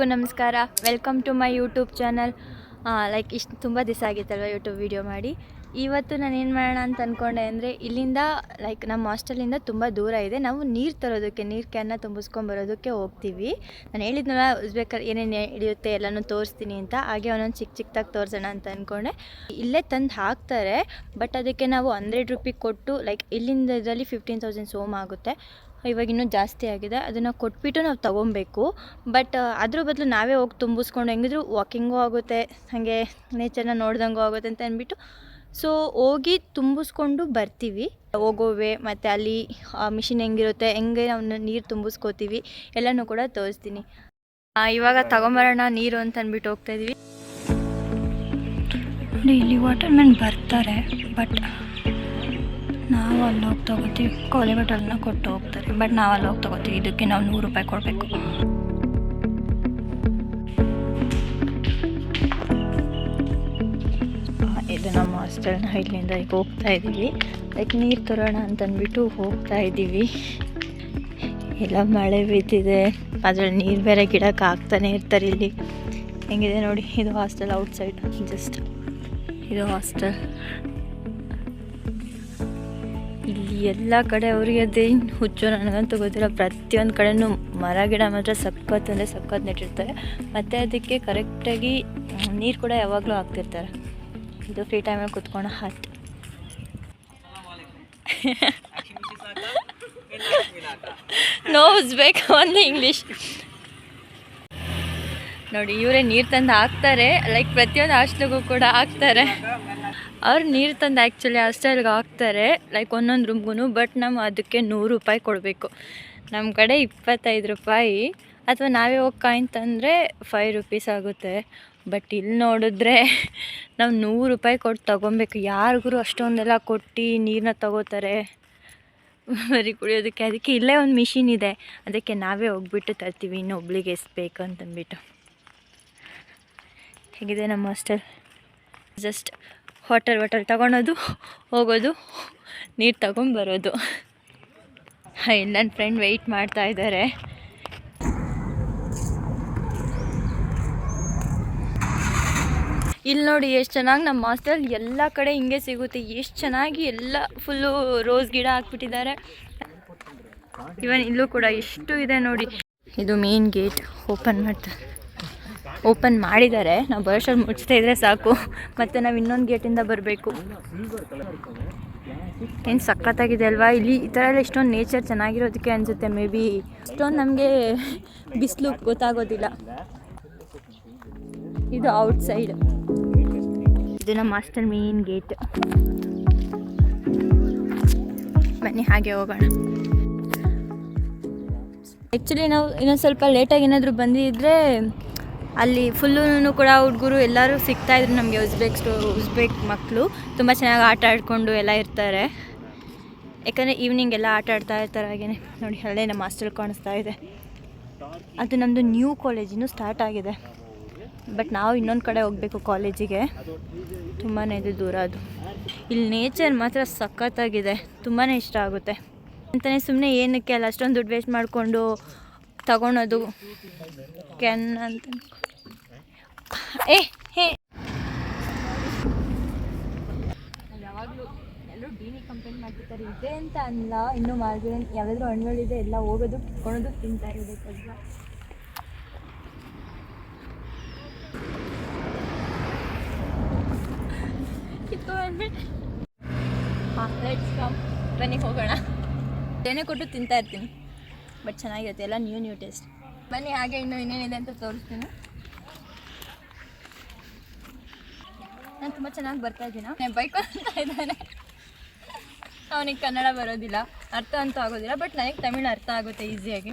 ನಮಸ್ಕಾರ, welcome to my YouTube channel. Like ಇಷ್ಟು ತುಂಬ ದಿವಸ ಆಗಿತ್ತಲ್ವ ಯೂಟ್ಯೂಬ್ ವೀಡಿಯೋ ಮಾಡಿ. ಇವತ್ತು ನಾನು ಏನು ಮಾಡೋಣ ಅಂತ ಅಂದ್ಕೊಂಡೆ ಅಂದರೆ, ಇಲ್ಲಿಂದ ಲೈಕ್ ನಮ್ಮ ಹಾಸ್ಟೆಲಿಂದ ತುಂಬ ದೂರ ಇದೆ. ನಾವು ನೀರು ತರೋದಕ್ಕೆ, ನೀರು ಕ್ಯಾನ್ನ ತುಂಬಿಸ್ಕೊಂಬರೋದಕ್ಕೆ ಹೋಗ್ತೀವಿ. ನಾನು ಹೇಳಿದ್ನಲ್ಲ ಬೇಕಾದ್ರೆ ಏನೇನು ಹಿಡಿಯುತ್ತೆ ಎಲ್ಲನೂ ತೋರಿಸ್ತೀನಿ ಅಂತ. ಹಾಗೆ ಒಂದೊಂದು ಚಿಕ್ಕದಾಗಿ ತೋರಿಸೋಣ ಅಂತ ಅಂದ್ಕೊಂಡೆ. ಇಲ್ಲೇ ತಂದು ಹಾಕ್ತಾರೆ, ಬಟ್ ಅದಕ್ಕೆ ನಾವು 100 ರೂಪಿ ಕೊಟ್ಟು, ಲೈಕ್ ಇಲ್ಲಿಂದ ಇದರಲ್ಲಿ 15,000 ಸೋಮ್ ಆಗುತ್ತೆ. ಇವಾಗ ಇನ್ನೂ ಜಾಸ್ತಿ ಆಗಿದೆ. ಅದನ್ನು ಕೊಟ್ಬಿಟ್ಟು ನಾವು ತೊಗೊಬೇಕು. ಬಟ್ ಅದ್ರ ಬದಲು ನಾವೇ ಹೋಗಿ ತುಂಬಿಸ್ಕೊಂಡು ಹೆಂಗಿದ್ರು ವಾಕಿಂಗೂ ಆಗುತ್ತೆ, ಹಾಗೆ ನೇಚರ್ನ ನೋಡ್ದಂಗೂ ಆಗುತ್ತೆ ಅಂತ ಅಂದ್ಬಿಟ್ಟು ಸೊ ಹೋಗಿ ತುಂಬಿಸ್ಕೊಂಡು ಬರ್ತೀವಿ. ಹೋಗೋವೆ ಮತ್ತು ಅಲ್ಲಿ ಮಿಷಿನ್ ಹೆಂಗಿರುತ್ತೆ, ಹೆಂಗೆ ನಾವು ನೀರು ತುಂಬಿಸ್ಕೋತೀವಿ ಎಲ್ಲನೂ ಕೂಡ ತೋರಿಸ್ತೀನಿ. ಇವಾಗ ತಗೊಂಬರೋಣ ನೀರು ಅಂತ ಅಂದ್ಬಿಟ್ಟು ಹೋಗ್ತಾಯಿದ್ವಿ. ಇಲ್ಲಿ ವಾಟರ್ ಮ್ಯಾನ್ ಬರ್ತಾರೆ, ಬಟ್ ನಾವು ಅಲ್ಲಿ ಹೋಗಿ ತೊಗೋತೀವಿ. ಕೋಲೆ ಬಾಟಲ್ನ ಕೊಟ್ಟು ಹೋಗ್ತಾರೆ, ಬಟ್ ನಾವು ಅಲ್ಲಿ ಹೋಗಿ ತೊಗೋತೀವಿ. ಇದಕ್ಕೆ ನಾವು 100 ರೂಪಾಯಿ ಕೊಡಬೇಕು. ಇದು ನಮ್ಮ ಹಾಸ್ಟೆಲ್ನ. ಇಲ್ಲಿಂದ ಈಗ ಹೋಗ್ತಾ ಇದ್ದೀವಿ. ಲೈಕ್ ನೀರು ತರೋಣ ಅಂತಂದ್ಬಿಟ್ಟು ಹೋಗ್ತಾ ಇದ್ದೀವಿ. ಎಲ್ಲ ಮಳೆ ಬೀಳ್ತಿದೆ, ಅದರಲ್ಲಿ ನೀರು ಬೇರೆ ಗಿಡಕ್ಕೆ ಹಾಕ್ತಾನೆ ಇರ್ತಾರೆ. ಇಲ್ಲಿ ಹೆಂಗಿದೆ ನೋಡಿ, ಇದು ಹಾಸ್ಟೆಲ್ ಔಟ್ಸೈಡ್. ಜಸ್ಟ್ ಇದು ಹಾಸ್ಟೆಲ್. ಇಲ್ಲಿ ಎಲ್ಲ ಕಡೆ ಅವ್ರಿಗೆ ಅದೇನು ಹುಚ್ಚು ನನಗಂತೂ ಗೊತ್ತಿಲ್ಲ, ಪ್ರತಿಯೊಂದು ಕಡೆಯೂ ಮರ ಗಿಡ ಮಾತ್ರ ಸಖತ್ ಅಂದರೆ ಸಖತ್ ನೆಟ್ಟಿರ್ತಾರೆ. ಮತ್ತು ಅದಕ್ಕೆ ಕರೆಕ್ಟಾಗಿ ನೀರು ಕೂಡ ಯಾವಾಗಲೂ ಹಾಕ್ತಿರ್ತಾರೆ. ಇದು ಫ್ರೀ ಟೈಮಲ್ಲಿ ಕುತ್ಕೊಳ್ಳೋ hut. No Uzbek, only English. ನೋಡಿ, ಇವರೇ ನೀರು ತಂದು ಹಾಕ್ತಾರೆ. ಲೈಕ್ ಪ್ರತಿಯೊಂದು ಹಾಸ್ಟೆಲ್ಗೂ ಕೂಡ ಹಾಕ್ತಾರೆ. ಅವ್ರು ನೀರು ತಂದು ಆ್ಯಕ್ಚುಲಿ ಹಾಸ್ಟೆಲ್ಗೆ ಹಾಕ್ತಾರೆ, ಲೈಕ್ ಒಂದೊಂದು ರೂಮ್ಗೂ. ಬಟ್ ನಾವು ಅದಕ್ಕೆ 100 ರೂಪಾಯಿ ಕೊಡಬೇಕು. ನಮ್ಮ ಕಡೆ 25 ರೂಪಾಯಿ, ಅಥವಾ ನಾವೇ ಹೋಗಿ ಕಾಯಿನ್ ತಂದರೆ 5 ರೂಪೀಸ್ ಆಗುತ್ತೆ. ಬಟ್ ಇಲ್ಲಿ ನೋಡಿದ್ರೆ ನಾವು 100 ರೂಪಾಯಿ ಕೊಟ್ಟು ತೊಗೊಬೇಕು. ಯಾರಿಗೂ ಅಷ್ಟೊಂದೆಲ್ಲ ಕೊಟ್ಟು ನೀರನ್ನ ತಗೋತಾರೆ ಬರೀ ಕುಡಿಯೋದಕ್ಕೆ. ಅದಕ್ಕೆ ಇಲ್ಲೇ ಒಂದು ಮಿಷಿನ್ ಇದೆ, ಅದಕ್ಕೆ ನಾವೇ ಹೋಗ್ಬಿಟ್ಟು ತರ್ತೀವಿ, ಇನ್ನೊಬ್ಳಿಗೆ ಎಷ್ಟು ಬೇಕು ಅಂತಂದ್ಬಿಟ್ಟು. ಹೇಗಿದೆ ನಮ್ಮ ಹಾಸ್ಟೆಲ್. ಜಸ್ಟ್ ವಾಟರ್ ತಗೊಳೋದು, ಹೋಗೋದು, ನೀರು ತಗೊಂಡ್ಬರೋದು. ಇಲ್ಲಿ ನನ್ನ ಫ್ರೆಂಡ್ ವೆಯ್ಟ್ ಮಾಡ್ತಾ ಇದ್ದಾರೆ. ಇಲ್ಲಿ ನೋಡಿ ಎಷ್ಟು ಚೆನ್ನಾಗಿ ನಮ್ಮ ಹಾಸ್ಟೆಲ್ ಎಲ್ಲ ಕಡೆ ಹಿಂಗೆ ಸಿಗುತ್ತೆ. ಎಷ್ಟು ಚೆನ್ನಾಗಿ ಎಲ್ಲ ಫುಲ್ಲು ರೋಸ್ ಗಿಡ ಹಾಕ್ಬಿಟ್ಟಿದ್ದಾರೆ. ಇವನ್ ಇಲ್ಲೂ ಕೂಡ ಎಷ್ಟು ಇದೆ ನೋಡಿ. ಇದು ಮೇನ್ ಗೇಟ್. ಓಪನ್ ಮಾಡಿದ್ದಾರೆ. ನಾವು ಬರೋಷ್ಟಲ್ಲಿ ಮುಚ್ತಾ ಇದ್ರೆ ಸಾಕು. ಮತ್ತು ನಾವು ಇನ್ನೊಂದು ಗೇಟಿಂದ ಬರಬೇಕು. ಏನು ಸಖತ್ತಾಗಿದೆ ಅಲ್ವಾ. ಇಲ್ಲಿ ಈ ಥರ ಎಲ್ಲ ಇಷ್ಟೊಂದು ನೇಚರ್ ಚೆನ್ನಾಗಿರೋದಕ್ಕೆ ಅನಿಸುತ್ತೆ. ಮೇ ಬಿ ಇಷ್ಟೊಂದು ನಮಗೆ ಬಿಸಿಲು ಗೊತ್ತಾಗೋದಿಲ್ಲ. ಇದು ಔಟ್ಸೈಡ್. ಇದು ನಮ್ಮ ಹಾಸ್ಟೆಲ್ ಮೇನ್ ಗೇಟ್. ಬನ್ನಿ ಹಾಗೆ ಹೋಗೋಣ. ಆ್ಯಕ್ಚುಲಿ ನಾವು ಇನ್ನೊಂದು ಸ್ವಲ್ಪ ಲೇಟಾಗಿ ಏನಾದರೂ ಬಂದಿದ್ದರೆ ಅಲ್ಲಿ ಫುಲ್ಲೂ ಕೂಡ ಹುಡುಗರು ಎಲ್ಲರೂ ಸಿಗ್ತಾಯಿದ್ರು ನಮಗೆ. ಉಜ್ಬೇಕ್ ಮಕ್ಕಳು ತುಂಬ ಚೆನ್ನಾಗಿ ಆಟ ಆಡಿಕೊಂಡು ಎಲ್ಲ ಇರ್ತಾರೆ. ಯಾಕಂದರೆ ಈವ್ನಿಂಗ್ ಎಲ್ಲ ಆಟ ಆಡ್ತಾ ಇರ್ತಾರೆ. ಹಾಗೇ ನೋಡಿ, ಅಲ್ಲೇ ನಮ್ಮ ಹಾಸ್ಟೆಲ್ ಕಾಣಿಸ್ತಾ ಇದೆ. ಅದು ನಮ್ಮದು ನ್ಯೂ ಕಾಲೇಜ್, ಇನ್ನೂ ಸ್ಟಾರ್ಟ್ ಆಗಿದೆ. ಬಟ್ ನಾವು ಇನ್ನೊಂದು ಕಡೆ ಹೋಗಬೇಕು ಕಾಲೇಜಿಗೆ. ತುಂಬಾ ಇದು ದೂರ. ಅದು ಇಲ್ಲಿ ನೇಚರ್ ಮಾತ್ರ ಸಖತ್ತಾಗಿದೆ, ತುಂಬಾ ಇಷ್ಟ ಆಗುತ್ತೆ. ಅಂತಲೇ ಸುಮ್ಮನೆ ಏನಕ್ಕೆ ಅಲ್ಲ ಅಷ್ಟೊಂದು ದುಡ್ಡು ವೇಸ್ಟ್ ಮಾಡಿಕೊಂಡು ತಗೊಳೋದು ಕ್ಯಾನ್ ಅಂತ. ಯಾವಾಗಲೂ ಎಲ್ಲರೂ ಡೀನಿ ಕಂಪ್ಲೇಂಟ್ ಮಾಡ್ತಿರ್ತಾರೆ. ಇದೆ ಅಂತ ಅಲ್ಲ, ಇನ್ನೂ ಮಾರ್ಜಿನ್ ಯಾವುದಾದ್ರೂ ಹಣ್ಣುಗಳಿದೆ ಎಲ್ಲ ಹೋಗೋದು ಕಿತ್ಕೊಳ್ಳೋದು ತಿಂತಾ ಇರಬೇಕಲ್ವ. ಬನ್ನಿ ಹೋಗೋಣ. ಏನೇ ಕೊಟ್ಟು ತಿಂತಾ ಇರ್ತೀನಿ, ಬಟ್ ಚೆನ್ನಾಗಿರುತ್ತೆ ಎಲ್ಲ. New taste. ಬನ್ನಿ ಹಾಗೆ ಇನ್ನೇನಿದೆ ಅಂತ ತೋರಿಸ್ತೀನಿ. ನಾನು ತುಂಬ ಚೆನ್ನಾಗಿ ಬರ್ತಾ ಇದ್ದೀನ. ಬೈಕ್ ಅಂತ ಇದ್ದಾನೆ. ಅವನಿಗೆ ಕನ್ನಡ ಬರೋದಿಲ್ಲ, ಅರ್ಥ ಅಂತೂ ಆಗೋದಿಲ್ಲ. ಬಟ್ ನನಗೆ ತಮಿಳು ಅರ್ಥ ಆಗುತ್ತೆ ಈಸಿಯಾಗಿ.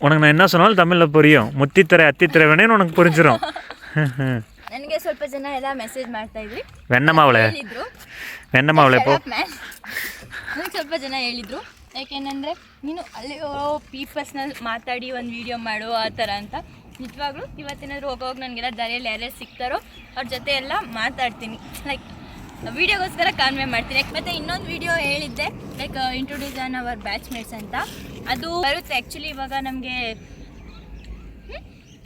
உனக்கு நான் என்ன சொன்னாலும் தமிழில் புரியும். முத்தித்தரை அத்தித்தரை வேணே உனக்கு புரிஞ்சிடும். ನನಗೆ ಸ್ವಲ್ಪ ಜನ ಎಲ್ಲ ಮೆಸೇಜ್ ಮಾಡ್ತಾ ಇದ್ರಿ, ಹೇಳಿದ್ರು. ನನಗೆ ಸ್ವಲ್ಪ ಜನ ಹೇಳಿದರು, ಯಾಕೆಂದರೆ ನೀನು ಅಲ್ಲಿ ಪೀಪಲ್ಸ್ನ ಮಾತಾಡಿ ಒಂದು ವೀಡಿಯೋ ಮಾಡು ಆ ಥರ ಅಂತ. ನಿಜವಾಗ್ಲೂ ಇವತ್ತೇನಾದರೂ ಹೋಗೋವಾಗ ನನಗೆಲ್ಲ ದಾರಿಯಲ್ಲಿ ಯಾರ್ಯಾರು ಸಿಗ್ತಾರೋ ಅವ್ರ ಜೊತೆ ಎಲ್ಲ ಮಾತಾಡ್ತೀನಿ. ಲೈಕ್ ವೀಡಿಯೋಗೋಸ್ಕರ ಕಾನ್ವೆ ಮಾಡ್ತೀನಿ. ಮತ್ತು ಇನ್ನೊಂದು ವೀಡಿಯೋ ಹೇಳಿದ್ದೆ, like introduce on our batch mates ಅಂತ. ಅದು ಬರುತ್ತೆ ಆ್ಯಕ್ಚುಲಿ. ಇವಾಗ ನಮಗೆ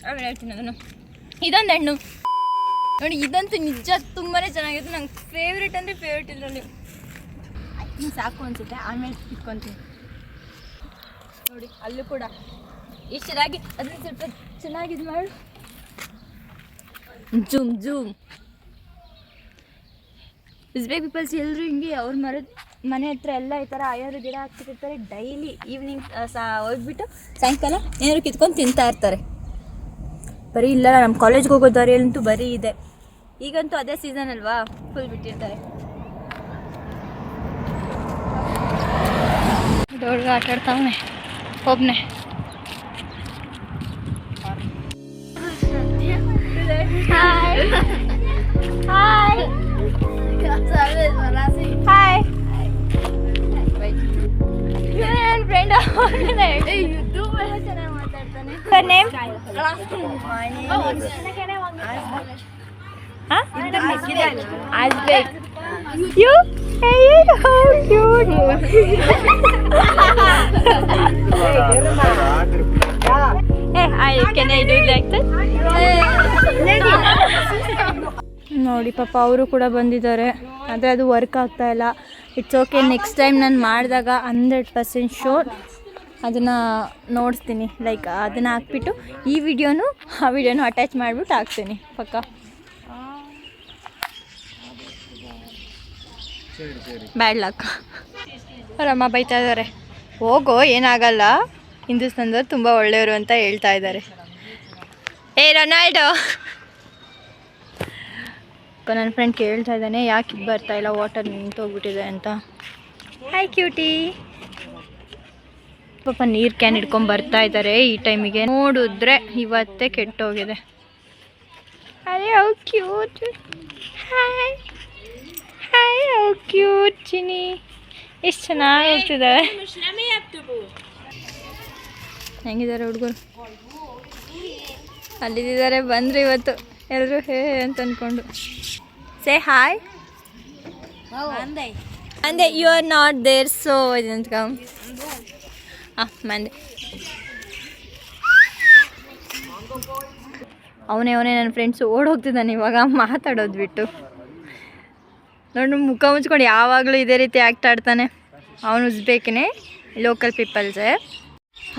ಆಮೇಲೆ ಹೇಳ್ತೀನಿ ಅದನ್ನು. ಇದೊಂದು ಹಣ್ಣು ನೋಡಿ, ಇದಂತೂ ನಿಜ ತುಂಬಾ ಚೆನ್ನಾಗಿತ್ತು. ನಂಗೆ ಫೇವ್ರೇಟ್ ಅಂದರೆ ಫೇವ್ರೇಟ್ ಇದರಲ್ಲಿ. ಸಾಕು ಅನಿಸುತ್ತೆ, ಆಮೇಲೆ ಇಟ್ಕೊತೀನಿ. ನೋಡಿ ಅಲ್ಲೂ ಕೂಡ ಎಷ್ಟು ಚೆನ್ನಾಗಿ ಅದನ್ನು ಸ್ವಲ್ಪ ಚೆನ್ನಾಗಿದ್ದು ಮಾಡು. Zoom zoom. ಉಜ್ಬೇಕ್ ಪೀಪಲ್ಸ್ ಎಲ್ಲರೂ ಹಿಂಗೆ ಅವ್ರ ಮನೆ ಹತ್ರ ಎಲ್ಲ ಈ ಥರ ಆಯಾರು ಗಿಡ ಹಾಕ್ತಿರ್ತಾರೆ. ಡೈಲಿ ಈವ್ನಿಂಗ್ ಹೋಗ್ಬಿಟ್ಟು ಸಾಯಂಕಾಲ ಏನಾದ್ರು ಕಿತ್ಕೊಂಡು ತಿಂತಾ ಇರ್ತಾರೆ. ಬರೀ ಇಲ್ಲ, ನಮ್ಮ ಕಾಲೇಜ್ಗೆ ಹೋಗೋ ದಾರಿಯಲ್ಲಂತೂ ಬರೀ ಇದೆ. ಈಗಂತೂ ಅದೇ ಸೀಸನ್ ಅಲ್ವಾ, ಫುಲ್ ಬಿಟ್ಟಿರ್ತಾರೆ. ದೊಡ್ಡ ಆಟ ಆಡ್ತಾವನೆ ಒಬ್ಬನೇ. ಹಾಯ್ ಹಾಯ್ ಹಾಯ್ ನನ್ನ ಫ್ರೆಂಡ್ ಚೆನ್ನಾಗಿ ಮಾತಾಡ್ತಾನೆ. Sir name Azbek. You? Hey, how cute. Hey, can I do it like that? ನೋಡಿ ಪಾಪ ಅವರು ಕೂಡ ಬಂದಿದ್ದಾರೆ, ಆದರೆ ಅದು ವರ್ಕ್ ಆಗ್ತಾ ಇಲ್ಲ. ಇಟ್ಸ್ ಓಕೆ, ನೆಕ್ಸ್ಟ್ ಟೈಮ್ ನಾನು ಮಾಡಿದಾಗ 100% ಶೋರ್ ಅದನ್ನು ನೋಡಿಸ್ತೀನಿ. ಲೈಕ್ ಅದನ್ನು ಹಾಕ್ಬಿಟ್ಟು ಈ ವಿಡಿಯೋನು ಆ ವಿಡಿಯೋನು ಅಟ್ಯಾಚ್ ಮಾಡಿಬಿಟ್ಟು ಹಾಕ್ತೀನಿ ಪಕ್ಕ. Bad luck. ಅವರಮ್ಮ ಬೈತಾ ಇದ್ದಾರೆ, ಹೋಗೋ ಏನಾಗಲ್ಲ, ಹಿಂದೂಸ್ತಾನದವ್ರು ತುಂಬ ಒಳ್ಳೆಯವರು ಅಂತ ಹೇಳ್ತಾ ಇದ್ದಾರೆ. ಏ ರೊನಾಲ್ಡೋ, ನನ್ನ ಫ್ರೆಂಡ್ ಕೇಳ್ತಾ ಇದ್ದಾನೆ ಯಾಕೆ ಇದು ಬರ್ತಾ ಇಲ್ಲ, ವಾಟರ್ ನಿಂತೋಗ್ಬಿಟ್ಟಿದೆ ಅಂತ. Hi cutie. ಪಾಪ ನೀರು ಕ್ಯಾನ್ ಹಿಡ್ಕೊಂಡು ಬರ್ತಾ ಇದ್ದಾರೆ ಈ ಟೈಮಿಗೆ. ನೋಡಿದ್ರೆ ಇವತ್ತೇ ಕೆಟ್ಟೋಗಿದೆ. ಅದೇ how cute. Hi hi how cute Chini, ಎಷ್ಟು ಚೆನ್ನಾಗಿ ಹೋಗ್ತಿದ್ದಾಳೆ. ಹೆಂಗಿದ್ದಾರೆ ಹುಡುಗರು? ಅಲ್ಲಿದ್ದಾರೆ ಬಂದರು ಇವತ್ತು ಎಲ್ಲರೂ ಹೇ ಅಂತ ಅಂದ್ಕೊಂಡು. Say hi. ಅಂದೆ you are not there, so ಇದಂತ ಕಮ್. ಮಂದೆ ಅವನೇ ನನ್ನ ಫ್ರೆಂಡ್ಸು ಓಡೋಗ್ತಿದ್ದಾನೆ ಇವಾಗ ಮಾತಾಡೋದು ಬಿಟ್ಟು. ನೋಡಿ ಮುಖ ಮುಚ್ಕೊಂಡು ಯಾವಾಗಲೂ ಇದೇ ರೀತಿ ಆ್ಯಕ್ಟ್ ಆಡ್ತಾನೆ. ಅವನು ಉಜ್ಬೇಕೇ, ಲೋಕಲ್ ಪೀಪಲ್ಸೇ.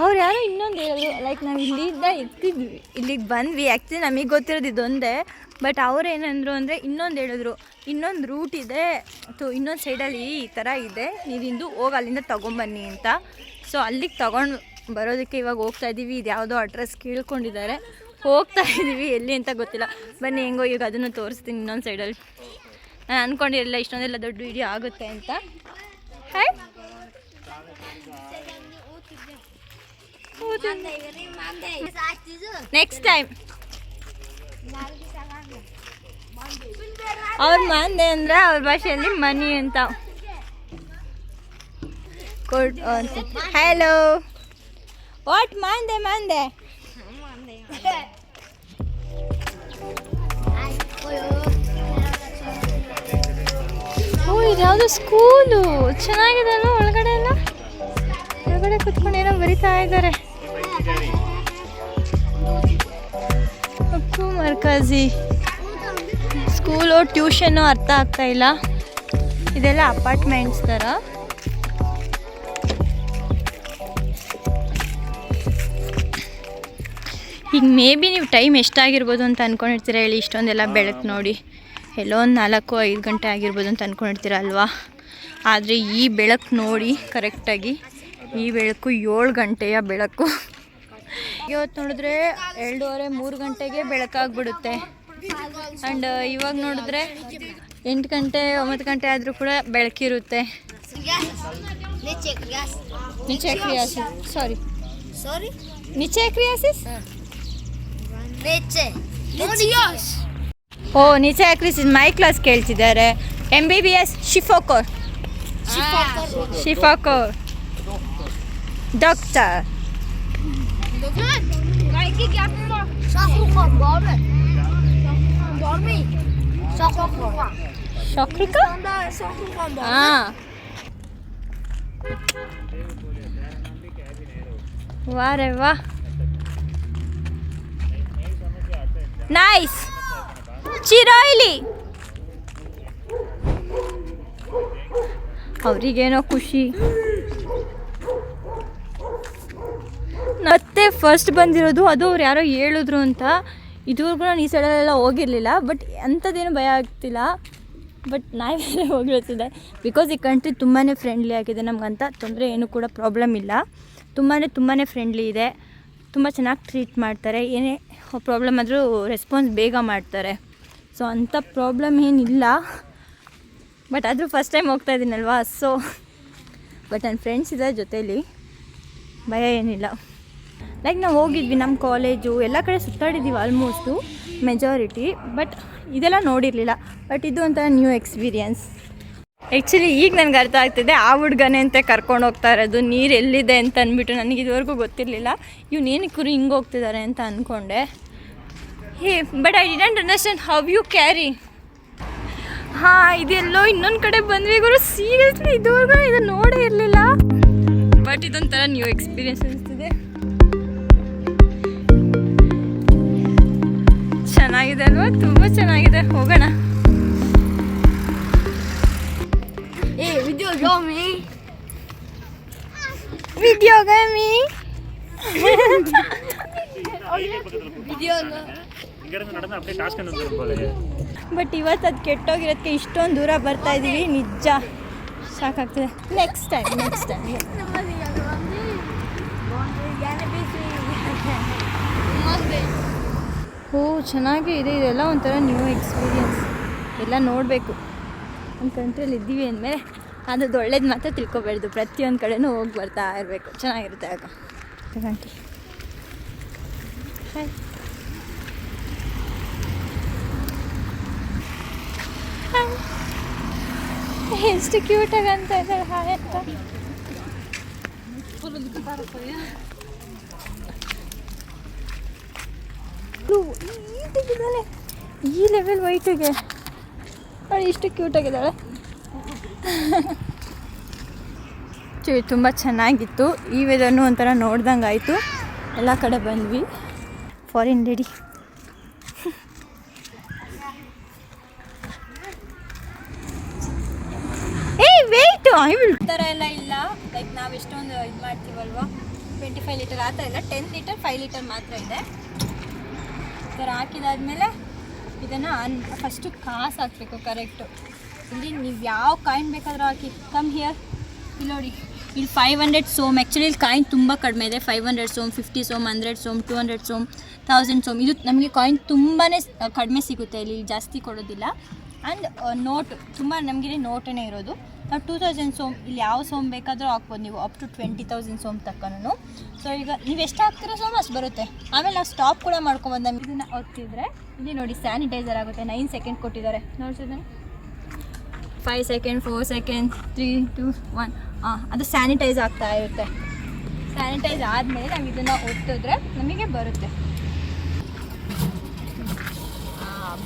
ಅವ್ರು ಯಾರೋ ಇನ್ನೊಂದು ಹೇಳಿದ್ರು, ಲೈಕ್ ನಾವು ಇಲ್ಲಿಂದ ಎತ್ತಿದ್ವಿ, ಇಲ್ಲಿಗೆ ಬಂದ್ವಿ. ಆ್ಯಕ್ಚುಲಿ ನಮಗೆ ಗೊತ್ತಿರೋದು ಇದೊಂದೇ, ಬಟ್ ಅವ್ರು ಏನಂದರು ಅಂದರೆ ಇನ್ನೊಂದು ಹೇಳಿದ್ರು, ಇನ್ನೊಂದು ರೂಟ್ ಇದೆ, ಇನ್ನೊಂದು ಸೈಡಲ್ಲಿ ಈ ಥರ ಇದೆ, ನೀವಿಂದು ಹೋಗಿ ಅಲ್ಲಿಂದ ತೊಗೊಂಬನ್ನಿ ಅಂತ. ಸೊ ಅಲ್ಲಿಗೆ ತೊಗೊಂಡು ಬರೋದಕ್ಕೆ ಇವಾಗ ಹೋಗ್ತಾ ಇದ್ದೀವಿ. ಇದು ಯಾವುದೋ ಅಡ್ರೆಸ್ ಕೇಳ್ಕೊಂಡಿದ್ದಾರೆ, ಹೋಗ್ತಾ ಇದ್ದೀವಿ, ಎಲ್ಲಿ ಅಂತ ಗೊತ್ತಿಲ್ಲ. ಬನ್ನಿ ಹೆಂಗೋ ಈಗ ಅದನ್ನು ತೋರಿಸ್ತೀನಿ ಇನ್ನೊಂದು ಸೈಡಲ್ಲಿ. ನಾನು ಅಂದ್ಕೊಂಡಿರಲಿಲ್ಲ ಇಷ್ಟೊಂದೆಲ್ಲ ದೊಡ್ಡ ವಿಡಿಯೋ ಆಗುತ್ತೆ ಅಂತ. ಹಾಯ್. ನೆಕ್ಸ್ಟ್ ಟೈಮ್ ಅವ್ರ ಮಂದೆ ಅಂದರೆ ಅವ್ರ ಭಾಷೆಯಲ್ಲಿ ಮನಿ ಅಂತ. ಹಲೋ, ವಾಟ್ ಮಂದೆ ಮಂದೆ. ಓ ಇದು ಯಾವುದೋ ಸ್ಕೂಲು, ಚೆನ್ನಾಗಿದೆ ಅಲ್ಲ. ಒಳಗಡೆ ಎಲ್ಲ ಒಳಗಡೆ ಕುತ್ಕೊಂಡು ಏನೋ ಬರಿತಾ ಇದ್ದಾರೆ. ಅಪ್ಪು ಮರ್ಕಜಿ ಸ್ಕೂಲು ಟ್ಯೂಷನ್ನು ಅರ್ಥ ಆಗ್ತಾ ಇಲ್ಲ. ಇದೆಲ್ಲ ಅಪಾರ್ಟ್ಮೆಂಟ್ಸ್ ಥರ. ಈಗ ಮೇ ಬಿ ನೀವು ಟೈಮ್ ಎಷ್ಟಾಗಿರ್ಬೋದು ಅಂತ ಅಂದ್ಕೊಂಡಿರ್ತೀರ ಹೇಳಿ. ಇಷ್ಟೊಂದೆಲ್ಲ ಬೆಳಕು ನೋಡಿ, ಎಲ್ಲೋ ಒಂದು 4-5 ಗಂಟೆ ಆಗಿರ್ಬೋದು ಅಂತ ಅಂದ್ಕೊಂಡಿರ್ತೀರ ಅಲ್ವಾ. ಆದರೆ ಈ ಬೆಳಕು ನೋಡಿ ಕರೆಕ್ಟಾಗಿ, ಈ ಬೆಳಕು 7 ಗಂಟೆಯ ಬೆಳಕು. ಇವತ್ತು ನೋಡಿದ್ರೆ 2:30-3 ಗಂಟೆಗೆ ಬೆಳಕಾಗ್ಬಿಡುತ್ತೆ. ಆ್ಯಂಡ್ ಇವಾಗ ನೋಡಿದ್ರೆ 8 ಗಂಟೆ 9 ಗಂಟೆ ಆದರೂ ಕೂಡ ಬೆಳಕಿರುತ್ತೆ. ಓ ನಿಚೆಕ್ರಿಸಿಸ್ ಮೈ ಕ್ಲಾಸ್ ಕೇಳ್ತಿದ್ದಾರೆ. MBBS ಶಿಫಾಕೋರ್ ಡಾಕ್ಟರ್. ಶಕ್ರಿಕಾ ಹಾಂ. ವಾ ರೇ ವಾ. ನೈಸ್ ಚಿರೋಯ್ಲಿ. ಅವರಿಗೇನೋ ಖುಷಿ. ಮತ್ತೆ ಫಸ್ಟ್ ಬಂದಿರೋದು, ಅದು ಅವ್ರು ಯಾರೋ ಹೇಳಿದ್ರು ಅಂತ. ಇದುವರೆಗೂ ನಾನು ಈ ಸೈಡಲ್ಲೆಲ್ಲ ಹೋಗಿರಲಿಲ್ಲ, ಬಟ್ ಅಂಥದ್ದೇನು ಭಯ ಆಗ್ತಿಲ್ಲ. ಬಟ್ ನಾಯಿ ಬೇರೆ ಹೋಗಿರ್ತಿದೆ. ಬಿಕಾಸ್ ಈ ಕಂಟ್ರಿ ತುಂಬಾ ಫ್ರೆಂಡ್ಲಿ ಆಗಿದೆ, ನಮಗಂತ ತೊಂದರೆ ಏನೂ ಕೂಡ ಪ್ರಾಬ್ಲಮ್ ಇಲ್ಲ. ತುಂಬಾ ಫ್ರೆಂಡ್ಲಿ ಇದೆ, ತುಂಬ ಚೆನ್ನಾಗಿ ಟ್ರೀಟ್ ಮಾಡ್ತಾರೆ. ಏನೇ ಪ್ರಾಬ್ಲಮ್ ಆದರೂ ರೆಸ್ಪಾನ್ಸ್ ಬೇಗ ಮಾಡ್ತಾರೆ. ಸೊ ಅಂಥ ಪ್ರಾಬ್ಲಮ್ ಏನಿಲ್ಲ. ಬಟ್ ಆದರೂ ಫಸ್ಟ್ ಟೈಮ್ ಹೋಗ್ತಾ ಇದ್ದೀನಲ್ವಾ, ಸೊ ಬಟ್ ನನ್ನ ಫ್ರೆಂಡ್ಸ್ ಇದ್ದಾರೆ ಜೊತೇಲಿ, ಭಯ ಏನಿಲ್ಲ. ಲೈಕ್ ನಾವು ಹೋಗಿದ್ವಿ, ನಮ್ಮ ಕಾಲೇಜು ಎಲ್ಲ ಕಡೆ ಸುತ್ತಾಡಿದ್ದೀವಿ ಆಲ್ಮೋಸ್ಟು ಮೆಜಾರಿಟಿ. ಬಟ್ ಇದೆಲ್ಲ ನೋಡಿರಲಿಲ್ಲ. ಬಟ್ ಇದು ಒಂಥರ ನ್ಯೂ ಎಕ್ಸ್ಪೀರಿಯನ್ಸ್. ಆ್ಯಕ್ಚುಲಿ ಈಗ ನನಗೆ ಅರ್ಥ ಆಗ್ತಿದೆ, ಆ ಹುಡುಗನೇ ಅಂತ ಕರ್ಕೊಂಡು ಹೋಗ್ತಾ ಇರೋದು. ನೀರು ಎಲ್ಲಿದೆ ಅಂತ ಅಂದ್ಬಿಟ್ಟು ನನಗೆ ಇದುವರೆಗೂ ಗೊತ್ತಿರಲಿಲ್ಲ. ಏನಕ್ಕೂ ಹಿಂಗೆ ಹೋಗ್ತಿದ್ದಾರೆ ಅಂತ ಅಂದ್ಕೊಂಡೆ. But I didn't understand how you carry. ಹಾಂ, ಇದೆಲ್ಲೋ ಇನ್ನೊಂದು ಕಡೆ ಬಂದ್ವಿ ಗುರು. ಸೀರಿಯಸ್ಲಿ ಇದುವರೆಗೂ ಇದು ನೋಡೇ ಇರಲಿಲ್ಲ. ಬಟ್ ಇದೊಂಥರ ನ್ಯೂ ಎಕ್ಸ್ಪೀರಿಯನ್ಸ್ ಅನಿಸ್ತಿದೆ. ಚೆನ್ನಾಗಿದೆ ಅಲ್ವಾ? ತುಂಬ ಚೆನ್ನಾಗಿದೆ. ಹೋಗೋಣ. ವಿಡಿಯೋ ಗೇಮಿ ಬಟ್ ಇವತ್ತು ಅದು ಕೆಟ್ಟೋಗಿರೋದಕ್ಕೆ ಇಷ್ಟೊಂದು ದೂರ ಬರ್ತಾ ಇದ್ದೀವಿ. ನಿಜ ಸಾಕಾಗ್ತದೆ. ನೆಕ್ಸ್ಟ್ ಟೈಮ್ ಓ ಚೆನ್ನಾಗೇ ಇದೆ. ಇದೆಲ್ಲ ಒಂಥರ ನ್ಯೂ ಎಕ್ಸ್ಪೀರಿಯನ್ಸ್. ಎಲ್ಲ ನೋಡಬೇಕು. ಒಂದು ಕಂಟ್ರಿಯಲ್ಲಿ ಇದ್ದೀವಿ ಅಂದಮೇಲೆ ಅದು ಒಳ್ಳೇದು ಮಾತ್ರ ತಿಳ್ಕೊಬಾರ್ದು. ಪ್ರತಿಯೊಂದು ಕಡೆನೂ ಹೋಗಿ ಬರ್ತಾ ಇರಬೇಕು. ಚೆನ್ನಾಗಿರುತ್ತೆ ಆಗ. ಗಂಟಿ ಎಷ್ಟು ಕ್ಯೂಟಾಗಿ ಅಂತ ಇದ್ದಾರೆ. ಹಾಯ್ ಅಂತ ಈ ಲೆವೆಲ್ ವೈಟಿಗೆ ಅವಳು ಇಷ್ಟು ಕ್ಯೂಟಾಗಿದ್ದಾಳೆ. ತುಂಬ ಚೆನ್ನಾಗಿತ್ತು. ಈ ವೆದರ್ನು ಒಂಥರ ನೋಡ್ದಂಗೆ ಆಯಿತು. ಎಲ್ಲ ಕಡೆ ಬಂದ್ವಿ. Foreign lady. ವೆಯ್ಟು ಈ ಥರ ಎಲ್ಲ ಇಲ್ಲ. ಲೈಕ್ ನಾವು ಎಷ್ಟೊಂದು ಇದು ಮಾಡ್ತೀವಲ್ವ, 25 ಲೀಟರ್ ಆ ಥರ ಇಲ್ಲ. 10 ಲೀಟರ್ 5 ಲೀಟರ್ ಮಾತ್ರ ಇದೆ. ಈ ಥರ ಹಾಕಿದಾದ್ಮೇಲೆ ಇದನ್ನು ಫಸ್ಟು ಕಾಸು ಹಾಕಬೇಕು ಕರೆಕ್ಟು. ಇಲ್ಲಿ ನೀವು ಯಾವ ಕಾಯಿನ್ ಬೇಕಾದರೂ ಹಾಕಿ. Come here. ಇಲ್ಲಿ ನೋಡಿ, ಇಲ್ಲಿ 500 ಸೋಮ್. ಆ್ಯಕ್ಚುಲಿ ಇಲ್ಲಿ ಕಾಯಿನ್ ತುಂಬ ಕಡಿಮೆ ಇದೆ. 500 ಸೋಮ್, 50 ಸೋಮ್, 100 ಸೋಮ್, 200 ಸೋಮ್, 1000 ಸೋಮ್. ಇದು ನಮಗೆ ಕಾಯಿನ್ ತುಂಬಾ ಕಡಿಮೆ ಸಿಗುತ್ತೆ. ಇಲ್ಲಿ ಜಾಸ್ತಿ ಕೊಡೋದಿಲ್ಲ. ಆ್ಯಂಡ್ ನೋಟ್ ತುಂಬ ನಮಗಿಲ್ಲಿ ನೋಟೇ ಇರೋದು. ನಾವು 2000 ಸೋಮ್, ಇಲ್ಲಿ ಯಾವ ಸೋಮ್ ಬೇಕಾದರೂ ಹಾಕ್ಬೋದು ನೀವು. ಅಪ್ ಟು 20,000 ಸೋಮ್ ತಕ್ಕನೂ. ಸೊ ಈಗ ನೀವು ಎಷ್ಟು ಹಾಕ್ತಿರೋ ಸೋಮ್ ಅಷ್ಟು ಬರುತ್ತೆ. ಆಮೇಲೆ ನಾವು ಸ್ಟಾಪ್ ಕೂಡ ಮಾಡ್ಕೊಬೋದು. ನಮಗೆ ಇದನ್ನು ಒತ್ತಿದ್ರೆ ಇಲ್ಲಿ ನೋಡಿ ಸ್ಯಾನಿಟೈಸರ್ ಆಗುತ್ತೆ. 9 ಸೆಕೆಂಡ್ ಕೊಟ್ಟಿದ್ದಾರೆ ನೋಡ್ತಿದ್ದಾನೆ. 5 ಸೆಕೆಂಡ್, 4 ಸೆಕೆಂಡ್, 3, 2, 1. ಅದು ಸ್ಯಾನಿಟೈಸ್ ಆಗ್ತಾ ಇರುತ್ತೆ. ಸ್ಯಾನಿಟೈಸ್ ಆದಮೇಲೆ ನಾವು ಇದನ್ನು ಒತ್ತಿದ್ರೆ ನಮಗೆ ಬರುತ್ತೆ.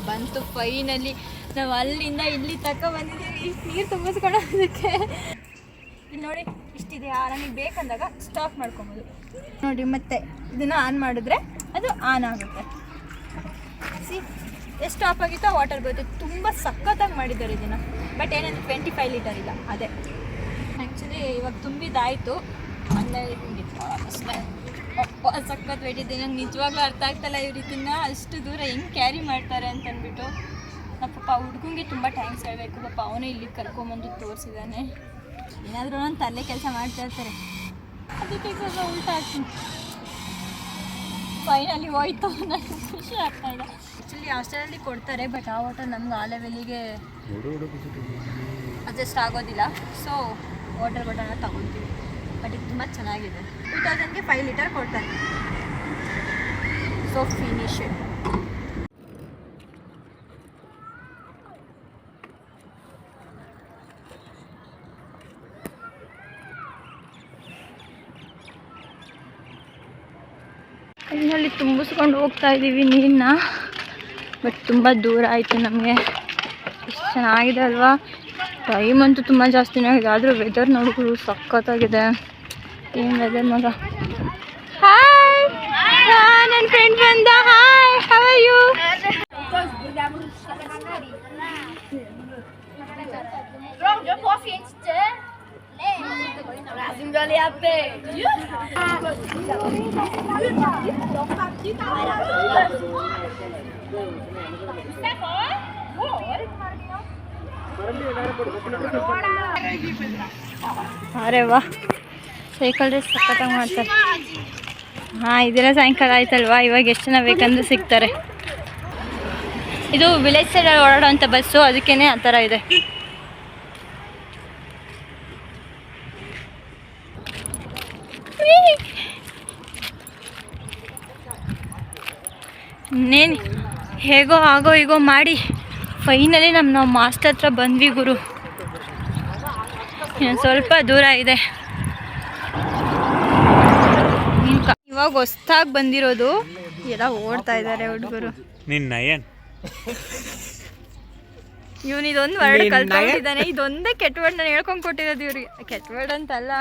ಬಂತು ಫೈನಲಿ. ನಾವು ಅಲ್ಲಿಂದ ಇಲ್ಲಿ ತನಕ ಬಂದಿದ್ದೀವಿ. ನೀರು ತುಂಬಿಸ್ಕೊಳ್ಳೋದಕ್ಕೆ. ಇಲ್ಲಿ ನೋಡಿ ಇಷ್ಟಿದೆಯಾ, ನಮಗೆ ಬೇಕಂದಾಗ ಸ್ಟಾಪ್ ಮಾಡ್ಕೊಬೋದು. ನೋಡಿ ಮತ್ತೆ ಇದನ್ನು ಆನ್ ಮಾಡಿದ್ರೆ ಅದು ಆನ್ ಆಗುತ್ತೆ. ಎಷ್ಟು ಸ್ಟಾಪ್ ಆಗಿತ್ತೋ ವಾಟರ್ ಬರುತ್ತೆ. ತುಂಬ ಸಖತ್ತಾಗಿ ಮಾಡಿದ್ದಾರೆ ಇದನ್ನು. ಬಟ್ ಏನಂದರೆ 25 ಲೀಟರ್ ಇಲ್ಲ. ಅದೇ ಆ್ಯಕ್ಚುಲಿ ಇವಾಗ ತುಂಬಿದಾಯಿತು. ಆಮೇಲೆ ಸಖತ್ ವೇಟಿದೆ. ನಂಗೆ ನಿಜವಾಗ್ಲೂ ಅರ್ಥ ಆಗ್ತಾಯಿಲ್ಲ ಇವ್ರು ಇದನ್ನ ಅಷ್ಟು ದೂರ ಹೆಂಗೆ ಕ್ಯಾರಿ ಮಾಡ್ತಾರೆ ಅಂತಂದ್ಬಿಟ್ಟು. ನಮ್ಮ ಪಾಪ ಹುಡುಗಂಗೆ ತುಂಬ ಥ್ಯಾಂಕ್ಸ್ ಹೇಳಬೇಕು. ಪಾಪ ಅವನೇ ಇಲ್ಲಿ ಕರ್ಕೊಂಬಂದು ತೋರಿಸಿದ್ದಾನೆ. ಏನಾದರೂ ನಾನು ತಲೆ ಕೆಲಸ ಮಾಡ್ತಾ ಇರ್ತಾರೆ, ಅದಕ್ಕೆ ಸ್ವಲ್ಪ ಉಲ್ಟಾ ಆಗ್ತೀನಿ. ಫೈನಲಿ ಹೋಯ್ತು. ನನಗೆ ಖುಷಿ ಆಗ್ತಾಯಿದೆ. ಆ್ಯಕ್ಚುಲಿ ಹಾಸ್ಟೆಲಲ್ಲಿ ಕೊಡ್ತಾರೆ, ಬಟ್ ಆ ವಾಟರ್ ನಮ್ಗೆ ಆ ಲೆವೆಲಿಗೆ ಅಡ್ಜಸ್ಟ್ ಆಗೋದಿಲ್ಲ. ಸೊ ವಾಟರ್ ಬಾಟಲ್ನ ತಗೊತೀವಿ. ಬಟ್ ಇದು ತುಂಬ ಚೆನ್ನಾಗಿದೆ. 2000ಗೆ 5 ಲೀಟರ್ ಕೊಡ್ತಾರೆ. So finish. ಇದರಲ್ಲಿ ತುಂಬಿಸ್ಕೊಂಡು ಹೋಗ್ತಾ ಇದ್ದೀವಿ ನೀರನ್ನ. ಬಟ್ ತುಂಬ ದೂರ ಆಯಿತು ನಮಗೆ. ಎಷ್ಟು ಚೆನ್ನಾಗಿದೆ ಅಲ್ವಾ? ಟೈಮ್ ಅಂತೂ ತುಂಬ ಜಾಸ್ತಿನೇ ಆಗಿದೆ. ಆದರೂ ವೆದರ್ ನೋಡಿದ್ರು ಸಖತ್ತಾಗಿದೆ. ಏನು ವೆದರ್ ಮಗ. ಹಾಯ್. ನನ್ನ ಫ್ರೆಂಡ್ ಬಂದ. Hi, how are you? ಅರೆ ವಾ, ಸೈಕಲ್ ರೇಸ್ ಸಖತ್ತಾಗಿ ಮಾಡ್ತಾರೆ. ಹಾಂ, ಇದೆಲ್ಲ ಸಾಯಂಕಾಲ ಆಯ್ತಲ್ವಾ, ಇವಾಗ ಎಷ್ಟು ಜನ ಬೇಕಂದ್ರೆ ಸಿಗ್ತಾರೆ. ಇದು ವಿಲೇಜ್ ಸೈಡಲ್ಲಿ ಓಡಾಡೋಂಥ ಬಸ್ಸು, ಅದಕ್ಕೇ ಆ ಥರ ಇದೆ. ಇನ್ನೇನು ಹೇಗೋ ಆಗೋ ಹೀಗೋ ಮಾಡಿ ಫೈನಲಿ ನಾವು ಮಾಸ್ಟರ್ ಹತ್ರ ಬಂದ್ವಿ ಗುರು. ಇನ್ನು ಸ್ವಲ್ಪ ದೂರ ಇದೆ. ಇವಾಗ ಹೊಸ್ದಾಗಿ ಬಂದಿರೋದು, ಎಲ್ಲ ಓಡ್ತಾ ಇದ್ದಾರೆ ಹುಡುಗರು. ನಿನ್ನ ನಯನ್ ಇವನು ಇದೊಂದು ವರ್ಡ್ ಕಲ್ತ್ಕೊಂಡಿದ್ದಾನೆ. ಇದೊಂದೇ ಕೆಟ್ಟ ವರ್ಡ್ ನಾನು ಹೇಳ್ಕೊಂಡು ಕೊಟ್ಟಿರೋದು ಇವ್ರಿಗೆ. ಕೆಟ್ಟ ವರ್ಡ್ ಅಂತಲ್ಲ,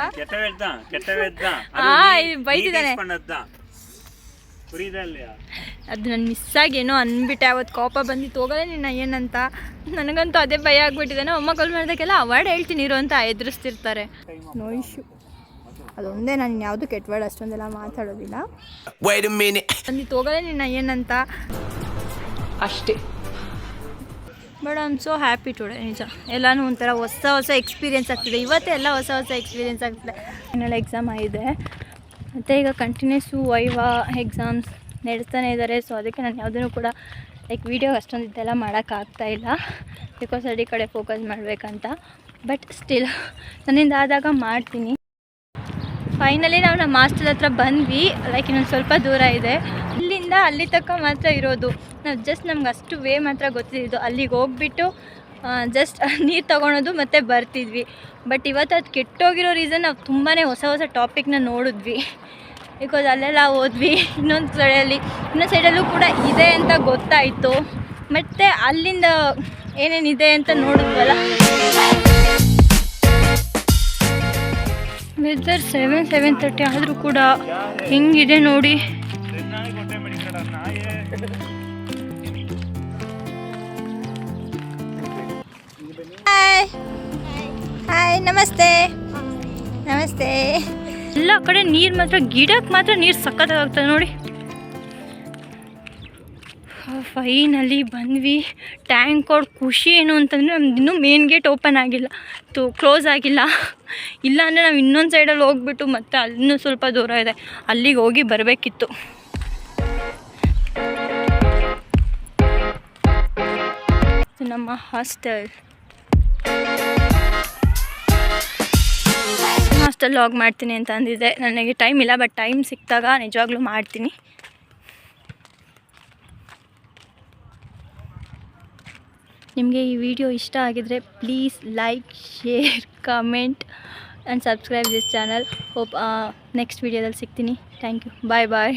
ಬೈತಿದ್ದಾನೆ. ಅದು ನಾನು ಮಿಸ್ಸಾಗಿ ಏನೋ ಅಂದ್ಬಿಟ್ಟೆ. ಅವತ್ತು ಕೋಪ ಬಂದಿತ್ತು, ಹೋಗಲ್ಲ ನಿನ್ನ ಏನಂತ. ನನಗಂತೂ ಅದೇ ಭಯ ಆಗ್ಬಿಟ್ಟಿದೆ. ನಮ್ಮ ಅಮ್ಮ ಕಾಲ್ ಮಾಡಿದಾಗೆಲ್ಲ ಅವಾರ್ಡ್ ಹೇಳ್ತೀನಿ ಇರು ಅಂತ ಎದುರಿಸ್ತಿರ್ತಾರೆ. ನೋ ಇಶ್ಯೂ, ಅದೊಂದೇ. ನಾನು ಯಾವುದು ಕೆಟ್ಟ ವರ್ಡ್ ಅಷ್ಟೊಂದೆಲ್ಲ ಮಾತಾಡೋದಿಲ್ಲ. ಬಂದಿತ್ತು, ಹೋಗಲ್ಲ ನಿನ್ನ ಏನಂತ ಅಷ್ಟೇ. But I am so happy today. ನಿಜ, ಎಲ್ಲನೂ ಒಂಥರ ಹೊಸ ಎಕ್ಸ್ಪೀರಿಯೆನ್ಸ್ ಆಗ್ತಿದೆ. ಇವತ್ತೇ ಎಲ್ಲ ಹೊಸ ಎಕ್ಸ್ಪೀರಿಯೆನ್ಸ್ ಆಗ್ತಿದೆ. ಫೈನಲ್ ಎಕ್ಸಾಮ್ ಆಗಿದೆ, ಮತ್ತು ಈಗ ಕಂಟಿನ್ಯೂಸು ವೈವಾ ಎಕ್ಸಾಮ್ಸ್ ನಡೆಸ್ತಾನೆ ಇದ್ದಾರೆ. ಸೊ ಅದಕ್ಕೆ ನಾನು ಯಾವುದೂ ಕೂಡ ಲೈಕ್ ವೀಡಿಯೋ ಅಷ್ಟೊಂದು ಇದೆಲ್ಲ ಮಾಡೋಕ್ಕಾಗ್ತಾಯಿಲ್ಲ, ಬಿಕಾಸ್ ಅಡಿ ಕಡೆ ಫೋಕಸ್ ಮಾಡಬೇಕಂತ. ಬಟ್ ಸ್ಟಿಲ್ ನನ್ನಿಂದ ಆದಾಗ ಮಾಡ್ತೀನಿ. ಫೈನಲಿ ನಾವು ನಮ್ಮ ಹಾಸ್ಟೆಲ್ ಹತ್ರ ಬಂದ್ವಿ. ಲೈಕ್ ಇನ್ನೊಂದು ಸ್ವಲ್ಪ ದೂರ ಇದೆ. ಇಲ್ಲಿಂದ ಅಲ್ಲಿ ತನಕ ಮಾತ್ರ ಇರೋದು. ನಾವು ಜಸ್ಟ್ ನಮ್ಗೆ ಅಷ್ಟು ವೇ ಮಾತ್ರ ಗೊತ್ತಿದ್ದು. ಅಲ್ಲಿಗೆ ಹೋಗ್ಬಿಟ್ಟು ಜಸ್ಟ್ ನೀರು ತೊಗೊಳೋದು ಮತ್ತು ಬರ್ತಿದ್ವಿ. ಬಟ್ ಇವತ್ತು ಅದು ಕೆಟ್ಟೋಗಿರೋ ರೀಸನ್ ನಾವು ತುಂಬಾ ಹೊಸ ಟಾಪಿಕ್ನ ನೋಡಿದ್ವಿ. ಬಿಕಾಸ್ ಅಲ್ಲೆಲ್ಲ ಹೋದ್ವಿ. ಇನ್ನೊಂದು ಸೈಡಲ್ಲೂ ಕೂಡ ಇದೆ ಅಂತ ಗೊತ್ತಾಯಿತು. ಮತ್ತು ಅಲ್ಲಿಂದ ಏನೇನಿದೆ ಅಂತ ನೋಡಿದ್ವಲ್ಲ. ವೆದರ್ 7:30 ಆದರೂ ಕೂಡ ಹೆಂಗಿದೆ ನೋಡಿ. ಹಾಯ್, ನಮಸ್ತೆ. ಎಲ್ಲ ಕಡೆ ನೀರು ಮಾತ್ರ, ಗಿಡಕ್ಕೆ ಮಾತ್ರ ನೀರು ಸಖತ್ತಾಗ್ತದೆ ನೋಡಿ. ಫೈನಲಿ ಬಂದ್ವಿ. ಟ್ಯಾಂಕ್ ಅವ್ರ ಖುಷಿ ಏನು ಅಂತಂದರೆ, ನಮ್ದು ಇನ್ನೂ ಮೇನ್ ಗೇಟ್ ಓಪನ್ ಆಗಿಲ್ಲ, ಕ್ಲೋಸ್ ಆಗಿಲ್ಲ. ಇಲ್ಲ ಅಂದರೆ ನಾವು ಇನ್ನೊಂದು ಸೈಡಲ್ಲಿ ಹೋಗ್ಬಿಟ್ಟು ಮತ್ತೆ ಅಲ್ಲಿನೂ ಸ್ವಲ್ಪ ದೂರ ಇದೆ, ಅಲ್ಲಿಗೆ ಹೋಗಿ ಬರಬೇಕಿತ್ತು. ನಮ್ಮ ಹಾಸ್ಟೆಲ್ ಲಾಗ್ ಮಾಡ್ತೀನಿ ಅಂತ ಅಂದಿದ್ದೆ. ನನಗೆ ಟೈಮ್ ಇಲ್ಲ, ಬಟ್ ಟೈಮ್ ಸಿಕ್ಕಿದಾಗ ನಿಜವಾಗ್ಲೂ ಮಾಡ್ತೀನಿ. ನಿಮಗೆ ಈ ವಿಡಿಯೋ ಇಷ್ಟ ಆಗಿದರೆ please like, share, comment and subscribe this channel. Hope next ವಿಡಿಯೋದಲ್ಲಿ ಸಿಗ್ತೀನಿ. Thank you. ಬಾಯ್.